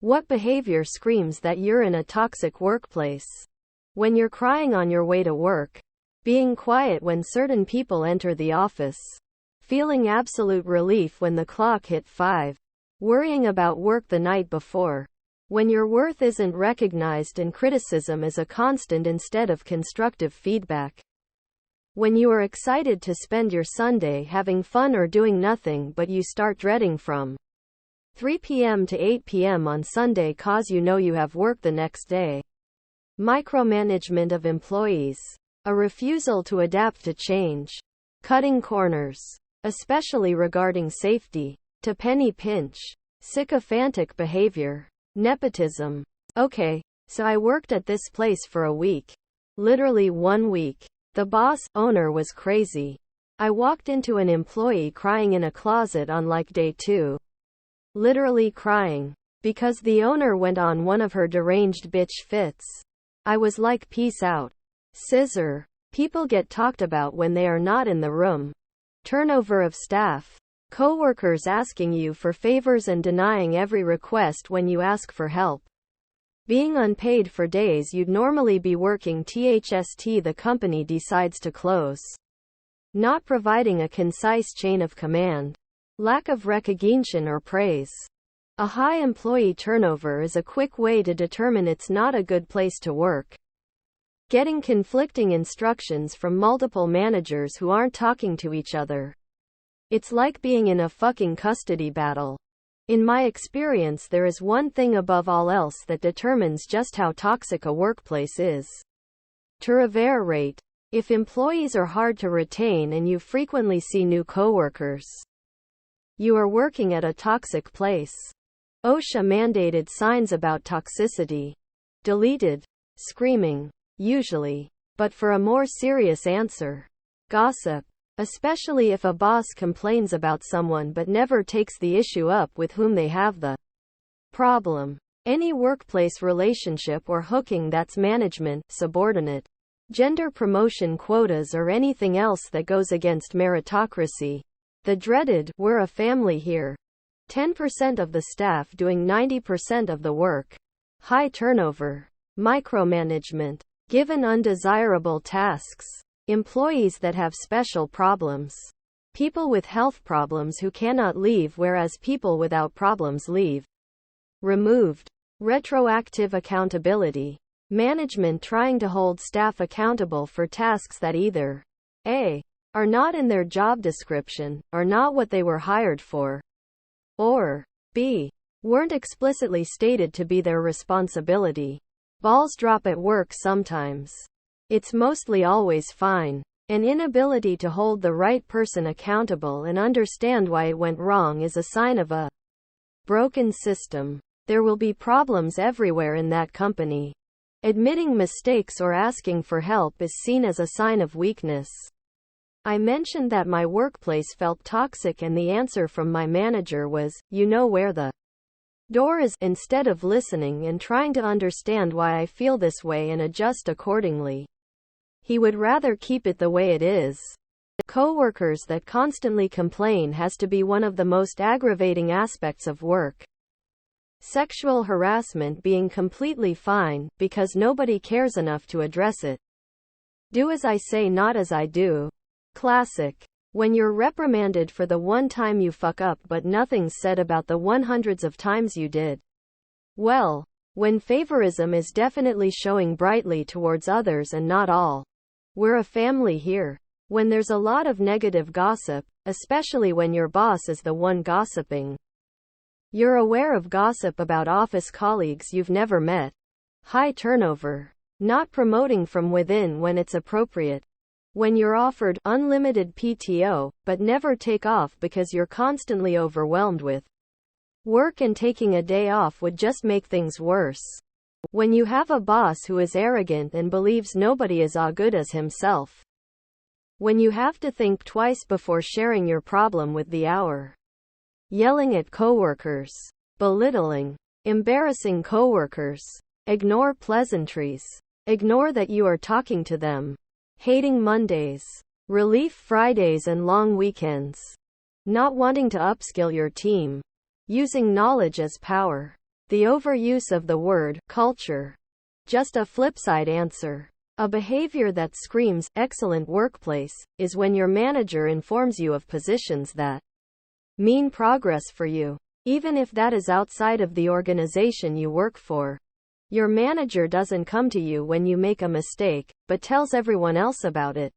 What behavior screams that you're in a toxic workplace? When you're crying on your way to work, being quiet when certain people enter the office, feeling absolute relief when the clock hit 5, worrying about work the night before, when your worth isn't recognized and criticism is a constant instead of constructive feedback. When you are excited to spend your Sunday having fun or doing nothing but you start dreading from 3 p.m. to 8 p.m. on Sunday cause you know you have work the next day. Micromanagement of employees. A refusal to adapt to change. Cutting corners, especially regarding safety. To penny pinch. Sycophantic behavior. Nepotism. Okay, so I worked at this place for a week. Literally 1 week. The boss, owner was crazy. I walked into an employee crying in a closet on like day 2. Literally crying. Because the owner went on one of her deranged bitch fits. I was like peace out. Scissor. People get talked about when they are not in the room. Turnover of staff. Coworkers asking you for favors and denying every request when you ask for help. Being unpaid for days you'd normally be working THST the company decides to close. Not providing a concise chain of command. Lack of recognition or praise. A high employee turnover is a quick way to determine it's not a good place to work. Getting conflicting instructions from multiple managers who aren't talking to each other. It's like being in a fucking custody battle. In my experience, there is one thing above all else that determines just how toxic a workplace is. Turnover rate. If employees are hard to retain and you frequently see new coworkers, you are working at a toxic place. OSHA mandated signs about toxicity. Deleted. Screaming. Usually. But for a more serious answer. Gossip. Especially if a boss complains about someone but never takes the issue up with whom they have the problem. Any workplace relationship or hooking that's management, subordinate, gender promotion quotas or anything else that goes against meritocracy. The dreaded, we're a family here. 10% of the staff doing 90% of the work. High turnover. Micromanagement. Given undesirable tasks. Employees that have special problems. People with health problems who cannot leave whereas people without problems leave. Removed. Retroactive accountability. Management trying to hold staff accountable for tasks that either A. are not in their job description, are not what they were hired for, or B. weren't explicitly stated to be their responsibility. Balls drop at work sometimes. It's mostly always fine. An inability to hold the right person accountable and understand why it went wrong is a sign of a broken system. There will be problems everywhere in that company. Admitting mistakes or asking for help is seen as a sign of weakness. I mentioned that my workplace felt toxic and the answer from my manager was, you know where the door is, instead of listening and trying to understand why I feel this way and adjust accordingly. He would rather keep it the way it is. Coworkers that constantly complain has to be one of the most aggravating aspects of work. Sexual harassment being completely fine, because nobody cares enough to address it. Do as I say, not as I do. Classic. When you're reprimanded for the one time you fuck up but nothing's said about the hundreds of times you did well. When favorism is definitely showing brightly towards others and not all. We're a family here. When there's a lot of negative gossip, especially when your boss is the one gossiping. You're aware of gossip about office colleagues you've never met. High turnover. Not promoting from within when it's appropriate. When you're offered unlimited PTO, but never take off because you're constantly overwhelmed with work and taking a day off would just make things worse. When you have a boss who is arrogant and believes nobody is as good as himself. When you have to think twice before sharing your problem with the hour. Yelling at coworkers. Belittling. Embarrassing coworkers. Ignore pleasantries. Ignore that you are talking to them. Hating Mondays. Relief Fridays and long weekends. Not wanting to upskill your team. Using knowledge as power. The overuse of the word culture. Just a flipside answer. A behavior that screams excellent workplace is when your manager informs you of positions that mean progress for you, even if that is outside of the organization you work for. Your manager doesn't come to you when you make a mistake, but tells everyone else about it.